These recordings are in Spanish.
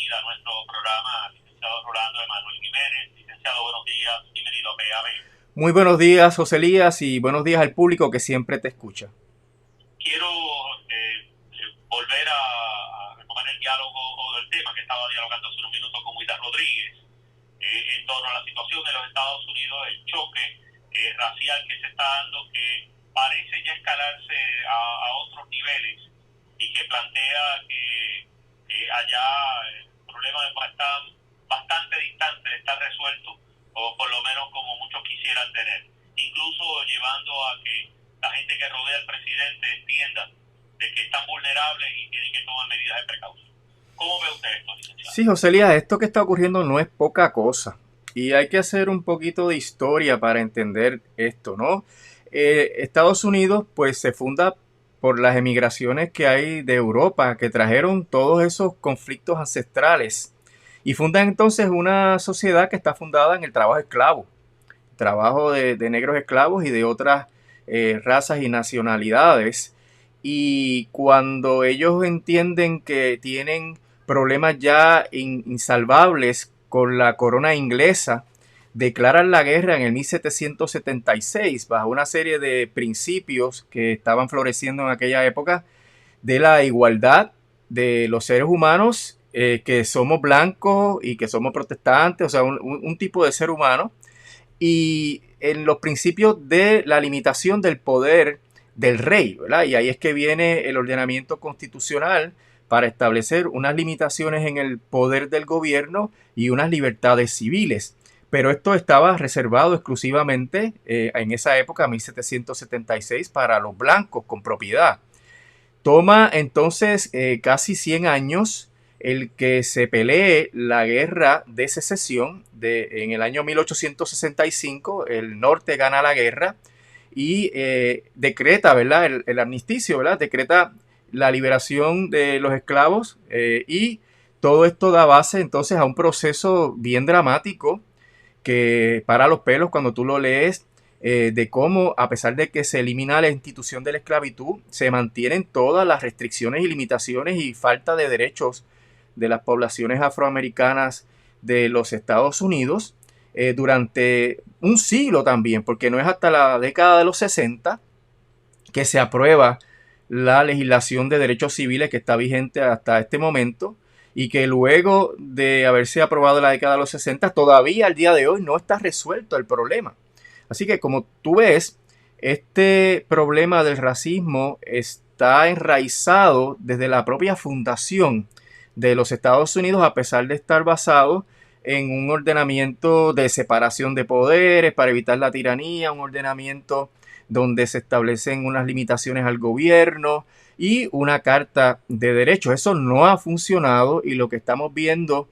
bienvenida a nuestro programa, licenciado Rolando Emanuel Jiménez. Licenciado, buenos días, bienvenido a PAB. Muy buenos días, José Elías, y buenos días al público que siempre te escucha. Quiero volver a retomar el diálogo o el tema que estaba dialogando hace unos minutos con Huida Rodríguez en torno a la situación de los Estados Unidos, el choque racial que se está dando, que parece ya escalarse a otros niveles y que plantea que allá el problema está bastante distante de estar resuelto, o por lo menos como muchos quisieran tener, incluso llevando a que la gente que rodea al presidente entienda de que están vulnerables y tienen que tomar medidas de precaución. ¿Cómo ve usted esto, licenciado? Sí, José Elías, esto que está ocurriendo no es poca cosa. Y hay que hacer un poquito de historia para entender esto, ¿no? Estados Unidos, pues, se funda por las emigraciones que hay de Europa, que trajeron todos esos conflictos ancestrales. Y fundan entonces una sociedad que está fundada en el trabajo esclavo, trabajo de negros esclavos y de otras razas y nacionalidades. Y cuando ellos entienden que tienen problemas ya insalvables con la corona inglesa, declaran la guerra en el 1776 bajo una serie de principios que estaban floreciendo en aquella época de la igualdad de los seres humanos, que somos blancos y que somos protestantes, o sea, un tipo de ser humano, y en los principios de la limitación del poder del rey, ¿verdad? Y ahí es que viene el ordenamiento constitucional para establecer unas limitaciones en el poder del gobierno y unas libertades civiles. Pero esto estaba reservado exclusivamente en esa época, 1776, para los blancos con propiedad. Toma entonces casi 100 años el que se pelee la guerra de secesión. En el año 1865 el norte gana la guerra y decreta, ¿verdad? El armisticio, ¿verdad? Decreta la liberación de los esclavos, y todo esto da base entonces a un proceso bien dramático que para los pelos cuando tú lo lees, de cómo, a pesar de que se elimina la institución de la esclavitud, se mantienen todas las restricciones y limitaciones y falta de derechos de las poblaciones afroamericanas de los Estados Unidos durante un siglo también, porque no es hasta la década de los 60 que se aprueba la legislación de derechos civiles que está vigente hasta este momento, y que luego de haberse aprobado en la década de los 60 todavía al día de hoy no está resuelto el problema. Así que como tú ves, este problema del racismo está enraizado desde la propia fundación de los Estados Unidos, a pesar de estar basado en un ordenamiento de separación de poderes para evitar la tiranía, un ordenamiento donde se establecen unas limitaciones al gobierno y una carta de derechos. Eso no ha funcionado, y lo que estamos viendo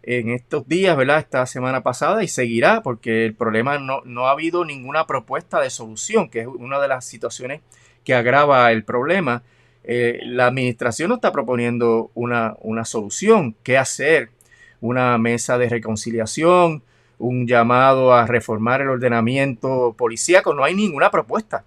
en estos días, ¿verdad? Esta semana pasada, y seguirá, porque el problema no ha habido ninguna propuesta de solución, que es una de las situaciones que agrava el problema. La administración no está proponiendo una solución. ¿Qué hacer? Una mesa de reconciliación, un llamado a reformar el ordenamiento policíaco. No hay ninguna propuesta.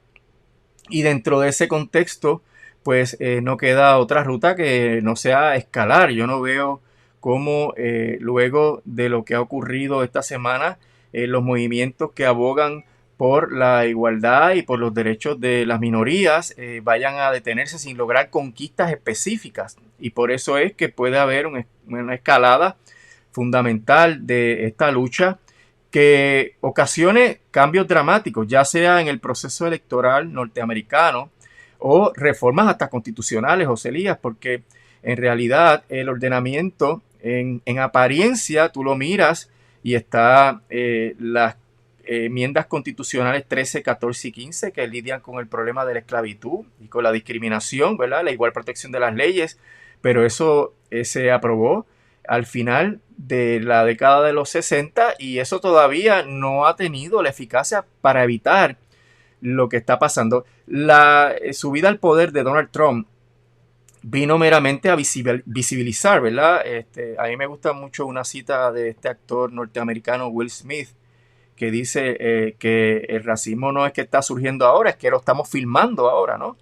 Y dentro de ese contexto, pues no queda otra ruta que no sea escalar. Yo no veo cómo luego de lo que ha ocurrido esta semana, los movimientos que abogan por la igualdad y por los derechos de las minorías vayan a detenerse sin lograr conquistas específicas. Y por eso es que puede haber una escalada fundamental de esta lucha que ocasione cambios dramáticos, ya sea en el proceso electoral norteamericano o reformas hasta constitucionales, José Elías, porque en realidad el ordenamiento en apariencia tú lo miras y está las enmiendas constitucionales 13, 14 y 15 que lidian con el problema de la esclavitud y con la discriminación, ¿verdad? La igual protección de las leyes, pero eso se aprobó al final de la década de los 60, y eso todavía no ha tenido la eficacia para evitar lo que está pasando. La subida al poder de Donald Trump vino meramente a visibilizar, ¿verdad? A mí me gusta mucho una cita de este actor norteamericano Will Smith, que dice que el racismo no es que está surgiendo ahora, es que lo estamos filmando ahora, ¿no?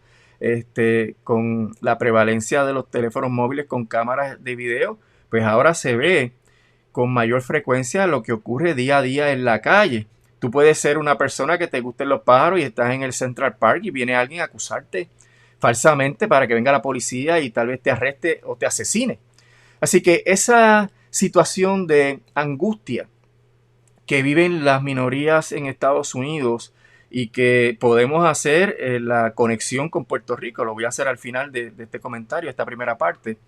Con la prevalencia de los teléfonos móviles con cámaras de video, pues ahora se ve con mayor frecuencia lo que ocurre día a día en la calle. Tú puedes ser una persona que te gusten los pájaros y estás en el Central Park y viene alguien a acusarte falsamente para que venga la policía y tal vez te arreste o te asesine. Así que esa situación de angustia que viven las minorías en Estados Unidos y que podemos hacer la conexión con Puerto Rico, lo voy a hacer al final de este comentario, esta primera parte,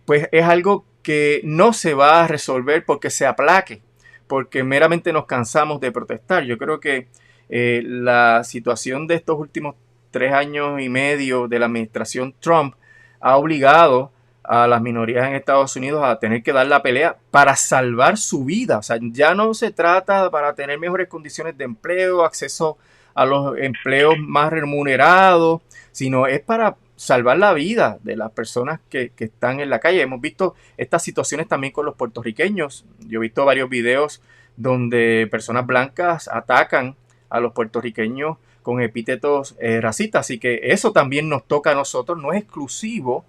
pues es algo que no se va a resolver porque se aplaque, porque meramente nos cansamos de protestar. Yo creo que la situación de estos últimos 3 años y medio de la administración Trump ha obligado a las minorías en Estados Unidos a tener que dar la pelea para salvar su vida. O sea, ya no se trata para tener mejores condiciones de empleo, acceso a los empleos más remunerados, sino es para salvar la vida de las personas que están en la calle. Hemos visto estas situaciones también con los puertorriqueños. Yo he visto varios videos donde personas blancas atacan a los puertorriqueños con epítetos racistas. Así que eso también nos toca a nosotros, no es exclusivo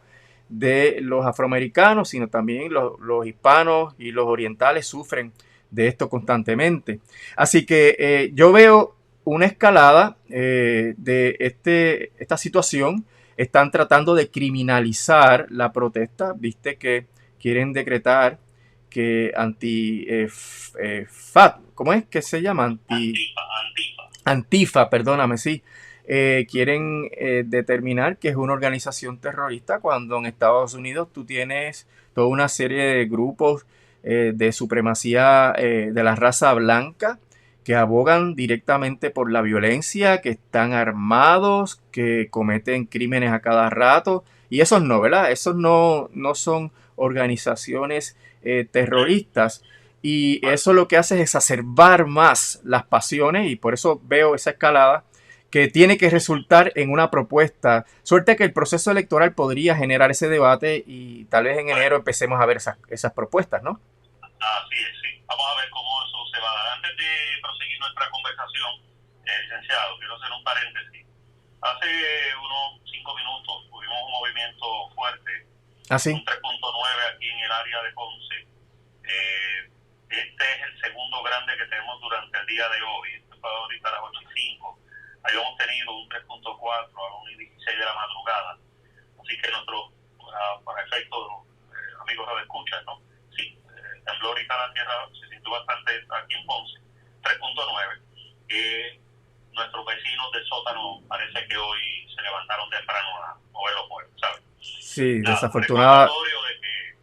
de los afroamericanos, sino también los hispanos y los orientales sufren de esto constantemente. Así que yo veo una escalada de esta situación. Están tratando de criminalizar la protesta, viste que quieren decretar que ¿cómo es que se llama? Antifa, perdóname, sí. Quieren determinar que es una organización terrorista cuando en Estados Unidos tú tienes toda una serie de grupos de supremacía de la raza blanca que abogan directamente por la violencia, que están armados, que cometen crímenes a cada rato. Y esos no, ¿verdad? Esos no son organizaciones terroristas. Y eso lo que hace es exacerbar más las pasiones y por eso veo esa escalada que tiene que resultar en una propuesta. Suerte que el proceso electoral podría generar ese debate y tal vez en enero empecemos a ver esas propuestas, ¿no? Así es, sí. Vamos a ver cómo eso se va a dar. Antes de proseguir nuestra conversación, licenciado, quiero hacer un paréntesis. Hace unos 5 minutos tuvimos un movimiento fuerte, ¿sí? Un 3.9 aquí en el área de Ponce. Este es el segundo grande que tenemos durante el día de hoy. Esto fue ahorita a las 8:05. Habíamos tenido un 3.4 a las 1:16 de la madrugada. Así que para efectos amigos de escucha, ¿no? Sí, tembló ahorita la tierra, se sintió bastante aquí en Ponce. 3.9. Nuestros vecinos del sótano parece que hoy se levantaron temprano a mover los muebles, ¿sabes? Sí, desafortunada. De que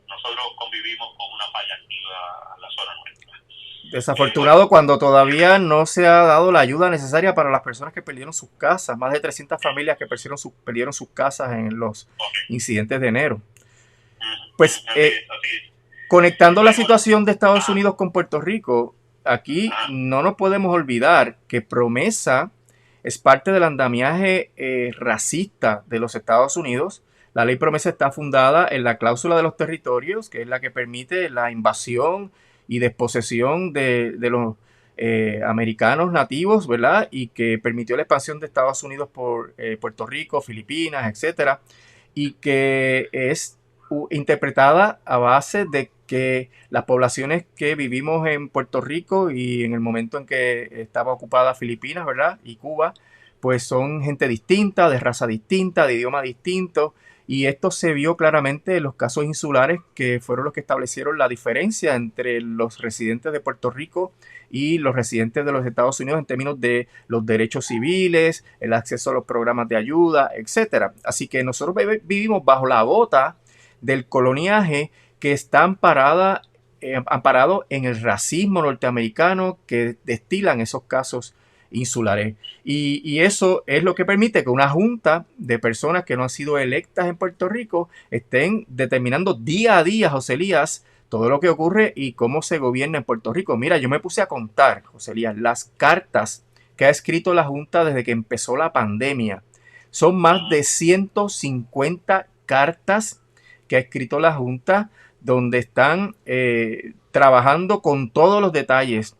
nosotros convivimos con una falla activa en la zona nuestra. Desafortunado cuando todavía no se ha dado la ayuda necesaria para las personas que perdieron sus casas. Más de 300 familias que perdieron sus casas en los incidentes de enero. Pues conectando la situación de Estados Unidos con Puerto Rico, aquí no nos podemos olvidar que Promesa es parte del andamiaje racista de los Estados Unidos. La ley Promesa está fundada en la cláusula de los territorios, que es la que permite la invasión y desposesión de los americanos nativos, ¿verdad? Y que permitió la expansión de Estados Unidos por Puerto Rico, Filipinas, etcétera, y que es interpretada a base de que las poblaciones que vivimos en Puerto Rico y en el momento en que estaba ocupada Filipinas, ¿verdad? Y Cuba, pues son gente distinta, de raza distinta, de idioma distinto. Y esto se vio claramente en los casos insulares que fueron los que establecieron la diferencia entre los residentes de Puerto Rico y los residentes de los Estados Unidos en términos de los derechos civiles, el acceso a los programas de ayuda, etc. Así que nosotros vivimos bajo la bota del coloniaje que está amparado en el racismo norteamericano que destilan esos casos insulares. Y eso es lo que permite que una junta de personas que no han sido electas en Puerto Rico estén determinando día a día, José Elías, todo lo que ocurre y cómo se gobierna en Puerto Rico. Mira, yo me puse a contar, José Elías, las cartas que ha escrito la Junta desde que empezó la pandemia. Son más de 150 cartas que ha escrito la Junta donde están trabajando con todos los detalles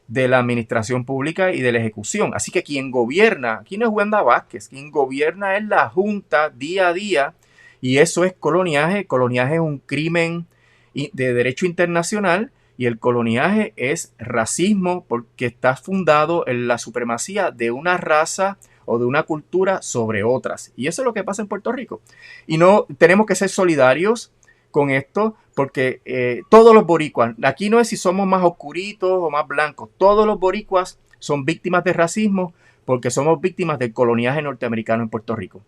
de la administración pública y de la ejecución. Así que quien gobierna, aquí no es Wanda Vázquez, quien gobierna es la Junta día a día Y eso es coloniaje. Coloniaje es un crimen de derecho internacional y el coloniaje es racismo porque está fundado en la supremacía de una raza o de una cultura sobre otras. Y eso es lo que pasa en Puerto Rico. Y no tenemos que ser solidarios con esto porque todos los boricuas, aquí no es si somos más oscuritos o más blancos, todos los boricuas son víctimas de racismo porque somos víctimas del coloniaje norteamericano en Puerto Rico.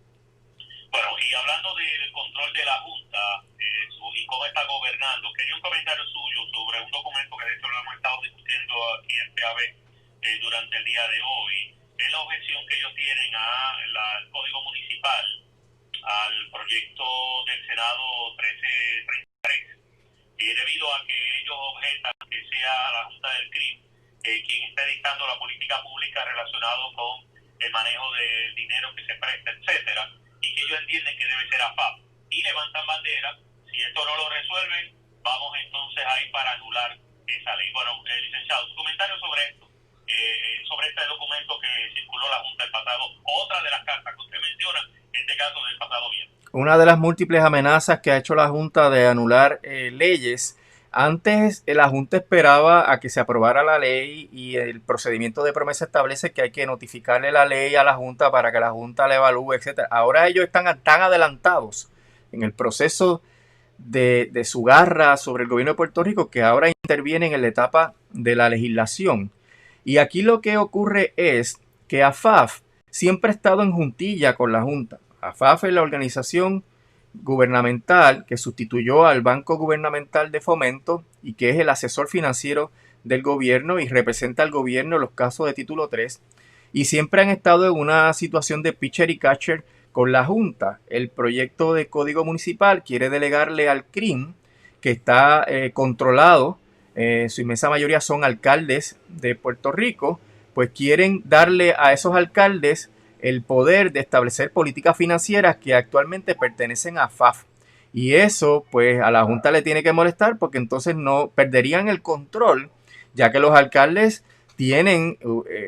Bueno, y hablando del control de la Junta y cómo está gobernando, quería un comentario suyo sobre un documento que de hecho lo hemos estado discutiendo aquí en PAB durante el día de hoy. Es la objeción que ellos tienen al Código Municipal, al proyecto del Senado 1333, debido a que ellos objetan que sea la Junta del CRIM quien esté dictando la política pública relacionado con el manejo del dinero que se presta, etcétera, y que ellos entienden que debe ser AFAP. Y levantan bandera, si esto no lo resuelven, vamos entonces ahí para anular esa ley. Bueno, licenciado, su comentario sobre esto, sobre este documento que circuló la Junta el pasado, otra de las cartas que usted menciona, en este caso del pasado viernes. Una de las múltiples amenazas que ha hecho la Junta de anular leyes. Antes la Junta esperaba a que se aprobara la ley y el procedimiento de promesa establece que hay que notificarle la ley a la Junta para que la Junta la evalúe, etc. Ahora ellos están tan adelantados en el proceso de su garra sobre el gobierno de Puerto Rico que ahora intervienen en la etapa de la legislación. Y aquí lo que ocurre es que AFAF siempre ha estado en juntilla con la Junta. AFAF es la organización gubernamental que sustituyó al Banco Gubernamental de Fomento y que es el asesor financiero del gobierno y representa al gobierno en los casos de título 3 y siempre han estado en una situación de pitcher y catcher con la Junta. El proyecto de Código Municipal quiere delegarle al CRIM, que está controlado, su inmensa mayoría son alcaldes de Puerto Rico, pues quieren darle a esos alcaldes el poder de establecer políticas financieras que actualmente pertenecen a FAF. Y eso, pues, a la Junta le tiene que molestar porque entonces no perderían el control, ya que los alcaldes tienen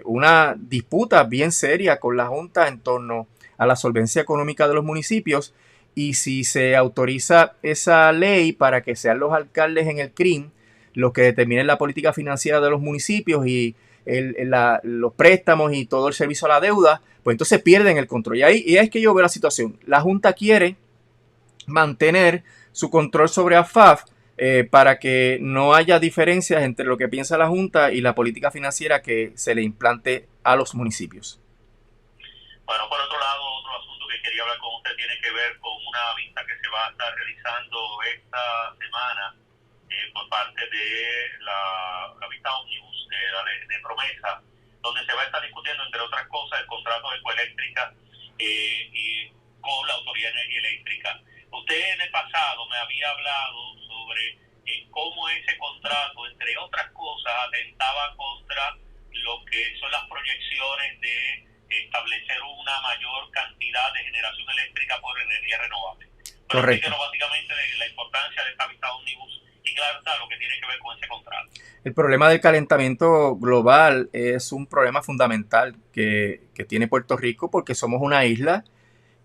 una disputa bien seria con la Junta en torno a la solvencia económica de los municipios. Y si se autoriza esa ley para que sean los alcaldes en el CRIM los que determinen la política financiera de los municipios y los préstamos y todo el servicio a la deuda, pues entonces pierden el control. Y ahí es que yo veo la situación. La Junta quiere mantener su control sobre AFAF para que no haya diferencias entre lo que piensa la Junta y la política financiera que se le implante a los municipios. Bueno, por otro lado, otro asunto que quería hablar con usted tiene que ver con una vista que se va a estar realizando esta semana por parte de la vista Omnibus de promesa, donde se va a estar discutiendo, entre otras cosas, el contrato de Ecoeléctrica con la Autoridad de Energía Eléctrica. Usted en el pasado me había hablado sobre cómo ese contrato, entre otras cosas, atentaba contra lo que son las proyecciones de establecer una mayor cantidad de generación eléctrica por energía renovable. Correcto. Pero básicamente de la importancia de esta vista Omnibus y claro está lo que tiene que ver con ese contrato. El problema del calentamiento global es un problema fundamental que tiene Puerto Rico porque somos una isla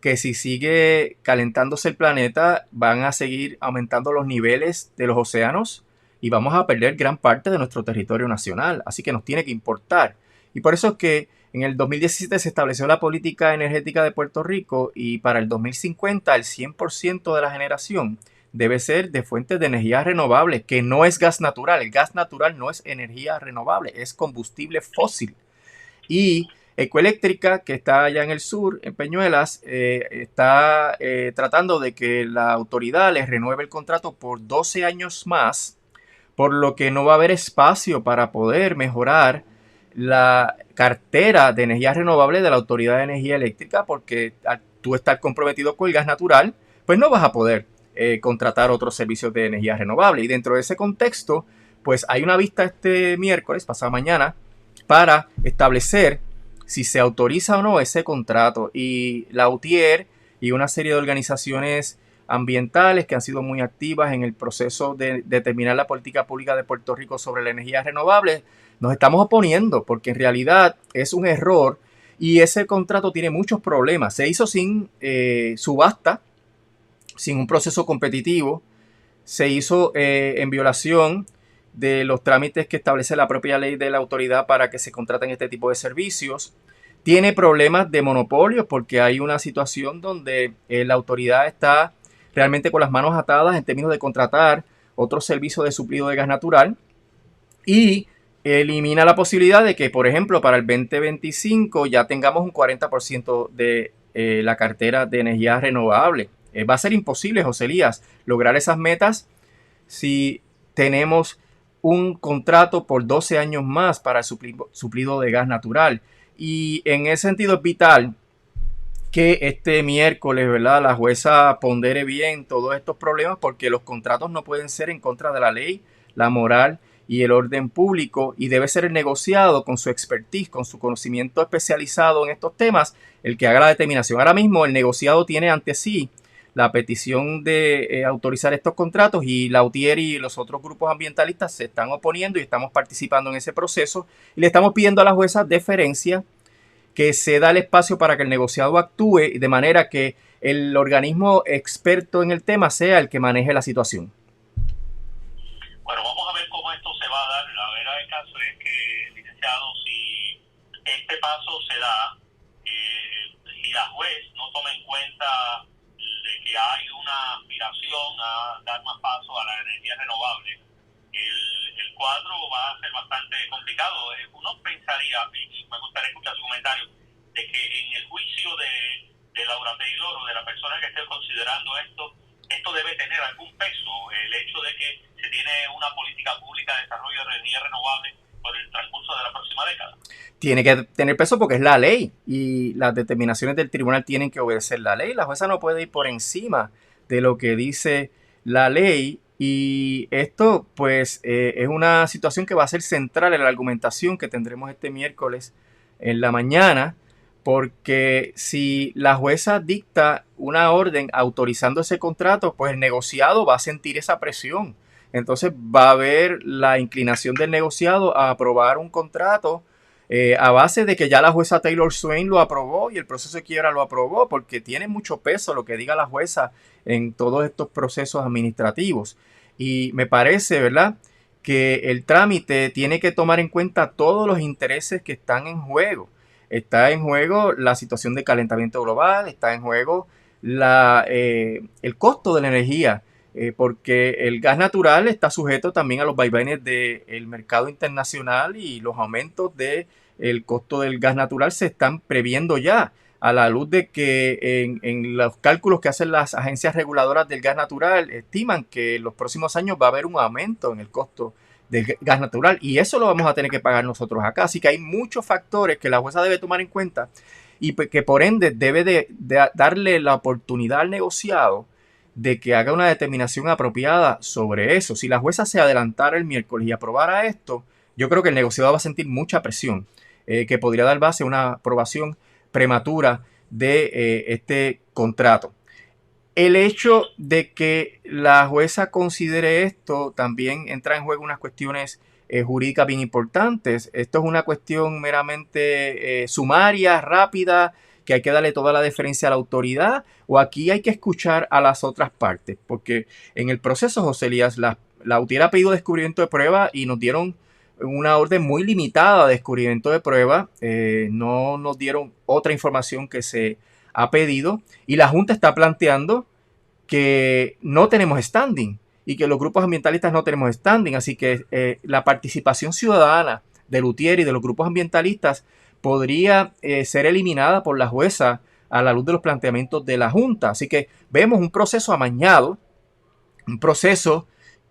que si sigue calentándose el planeta van a seguir aumentando los niveles de los océanos y vamos a perder gran parte de nuestro territorio nacional, así que nos tiene que importar. Y por eso es que en el 2017 se estableció la política energética de Puerto Rico y para el 2050 el 100% de la generación debe ser de fuentes de energía renovable, que no es gas natural. El gas natural no es energía renovable, es combustible fósil. Y Ecoeléctrica, que está allá en el sur, en Peñuelas, está tratando de que la autoridad les renueve el contrato por 12 años más, por lo que no va a haber espacio para poder mejorar la cartera de energía renovable de la Autoridad de Energía Eléctrica, porque al tú estar comprometido con el gas natural, pues no vas a poder contratar otros servicios de energía renovable. Y dentro de ese contexto, pues hay una vista este miércoles, pasado mañana, para establecer si se autoriza o no ese contrato. Y la UTIER y una serie de organizaciones ambientales que han sido muy activas en el proceso de determinar la política pública de Puerto Rico sobre la energía renovable, nos estamos oponiendo porque en realidad es un error y ese contrato tiene muchos problemas. Se hizo sin subasta, sin un proceso competitivo, se hizo en violación de los trámites que establece la propia ley de la autoridad para que se contraten este tipo de servicios. Tiene problemas de monopolio porque hay una situación donde la autoridad está realmente con las manos atadas en términos de contratar otro servicio de suplido de gas natural y elimina la posibilidad de que, por ejemplo, para el 2025 ya tengamos un 40% de la cartera de energía renovable. Va a ser imposible, José Elías, lograr esas metas si tenemos un contrato por 12 años más para el suplido de gas natural. Y en ese sentido es vital que este miércoles, ¿verdad?, la jueza pondere bien todos estos problemas, porque los contratos no pueden ser en contra de la ley, la moral y el orden público, y debe ser el negociado con su expertise, con su conocimiento especializado en estos temas, el que haga la determinación. Ahora mismo el negociado tiene ante sí la petición de autorizar estos contratos, y la UTIER y los otros grupos ambientalistas se están oponiendo y estamos participando en ese proceso, y le estamos pidiendo a la jueza deferencia, que se da el espacio para que el negociado actúe de manera que el organismo experto en el tema sea el que maneje la situación. Bueno, vamos a ver cómo esto se va a dar. La verdad del caso es que, licenciado, si este paso se da, si la juez no toma en cuenta de que hay una aspiración a dar más paso a la energía renovable, el cuadro va a ser bastante complicado. Uno pensaría, y me gustaría escuchar su comentario, de que en el juicio de Laura Taylor o de la persona que esté considerando esto debe tener algún peso, el hecho de que se tiene una política pública de desarrollo de energía renovable por el transcurso de la próxima década. Tiene que tener peso porque es la ley y las determinaciones del tribunal tienen que obedecer la ley. La jueza no puede ir por encima de lo que dice la ley, y esto pues es una situación que va a ser central en la argumentación que tendremos este miércoles en la mañana, porque si la jueza dicta una orden autorizando ese contrato, pues el negociado va a sentir esa presión. Entonces va a haber la inclinación del negociado a aprobar un contrato a base de que ya la jueza Taylor Swain lo aprobó y el proceso de quiebra lo aprobó, porque tiene mucho peso lo que diga la jueza en todos estos procesos administrativos. Y me parece, ¿verdad?, que el trámite tiene que tomar en cuenta todos los intereses que están en juego. Está en juego la situación de calentamiento global, está en juego el costo de la energía, porque el gas natural está sujeto también a los vaivenes del mercado internacional, y los aumentos del costo del gas natural se están previendo ya, a la luz de que en los cálculos que hacen las agencias reguladoras del gas natural estiman que en los próximos años va a haber un aumento en el costo del gas natural, y eso lo vamos a tener que pagar nosotros acá. Así que hay muchos factores que la jueza debe tomar en cuenta, y que por ende debe de darle la oportunidad al negociado de que haga una determinación apropiada sobre eso. Si la jueza se adelantara el miércoles y aprobara esto, yo creo que el negociado va a sentir mucha presión, que podría dar base a una aprobación prematura de este contrato. El hecho de que la jueza considere esto también entra en juego unas cuestiones jurídicas bien importantes. Esto es una cuestión meramente sumaria, rápida, que hay que darle toda la deferencia a la autoridad, o aquí hay que escuchar a las otras partes, porque en el proceso, José Elías, la UTIER ha pedido descubrimiento de prueba y nos dieron una orden muy limitada de descubrimiento de prueba, no nos dieron otra información que se ha pedido, y la Junta está planteando que no tenemos standing y que los grupos ambientalistas no tenemos standing, así que la participación ciudadana del UTIER y de los grupos ambientalistas podría ser eliminada por la jueza a la luz de los planteamientos de la Junta. Así que vemos un proceso amañado, un proceso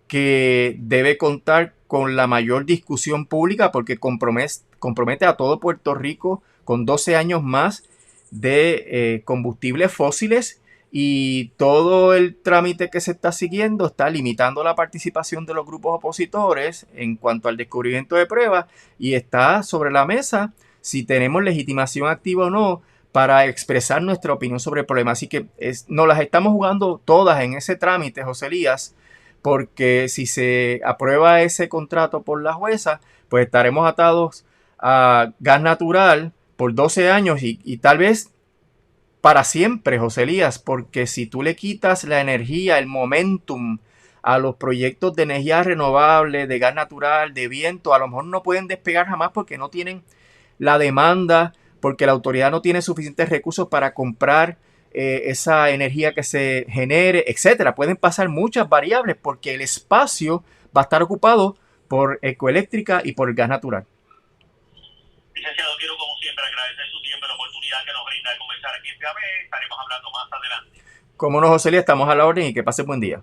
que debe contar con la mayor discusión pública, porque compromete a todo Puerto Rico con 12 años más de combustibles fósiles, y todo el trámite que se está siguiendo está limitando la participación de los grupos opositores en cuanto al descubrimiento de pruebas, y está sobre la mesa si tenemos legitimación activa o no para expresar nuestra opinión sobre el problema. Así que nos las estamos jugando todas en ese trámite, José Elías, porque si se aprueba ese contrato por la jueza, pues estaremos atados a gas natural por 12 años, y tal vez para siempre, José Elías, porque si tú le quitas la energía, el momentum a los proyectos de energía renovable, de gas natural, de viento, a lo mejor no pueden despegar jamás porque no tienen la demanda, porque la autoridad no tiene suficientes recursos para comprar esa energía que se genere, etcétera. Pueden pasar muchas variables porque el espacio va a estar ocupado por ecoeléctrica y por el gas natural. Licenciado, quiero como siempre agradecer su tiempo y la oportunidad que nos brinda de conversar aquí en PAB. Estaremos hablando más adelante. Como no, José Elías, estamos a la orden y que pase buen día.